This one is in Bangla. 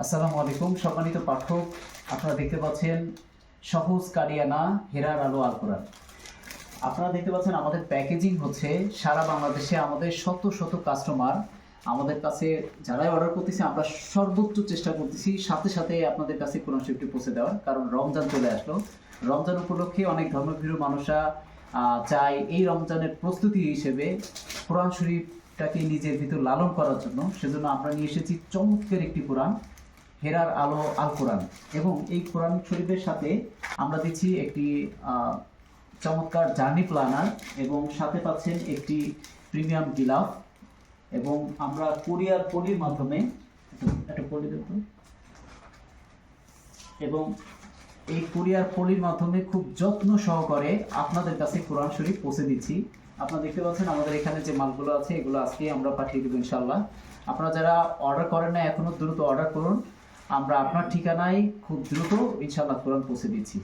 আসসালামু আলাইকুম সম্মানিত পাঠক, আপনারা দেখতে পাচ্ছেন সহজ কারিয়ানা হেরার আলো আল কোরআন। আপনারা দেখতে পাচ্ছেন আমাদের প্যাকেজিং হচ্ছে সারা বাংলাদেশে আমাদের শত শত কাস্টমার আমাদের কাছে যারাই অর্ডার করতেছে আমরা সর্বোচ্চ চেষ্টা করতেছি সাথে সাথে আপনাদের কাছে কোরআন শরীফটি পৌঁছে দেওয়ার, কারণ রমজান চলে আসলো। রমজান উপলক্ষে অনেক ধর্মপ্রিয় মানুষরা চায় এই রমজানের প্রস্তুতি হিসেবে কোরআন শরীফটাকে নিজের ভিতর লালন করার জন্য। সেজন্য আমরা নিয়ে এসেছি চমৎকার একটি কোরআন, হেরার আলো আল কোরআন। এবং এই কোরআন শরীফের সাথে আমরা দিচ্ছি একটি চমৎকার জার্নি প্ল্যানার এবং সাথে পাচ্ছেন একটি প্রিমিয়াম গিলাফ। এবং আমরা কুরিয়ার পলির মাধ্যমে একটা পলি দেব, এবং এই কুরিয়ার পলির মাধ্যমে খুব যত্ন সহকারে আপনাদের কাছে কোরআন শরীফ পৌঁছে দিচ্ছি। আপনারা দেখতে পাচ্ছেন আমাদের এখানে যে মালগুলো আছে এগুলো আজকে আমরা পাঠিয়ে দেবো ইনশাল্লাহ। আপনারা যারা অর্ডার করেন না এখনো দ্রুত অর্ডার করুন, আমরা আপনার ঠিকানায় খুব দ্রুত ইনশাল্লাহ কোরআন পৌঁছে দিচ্ছি।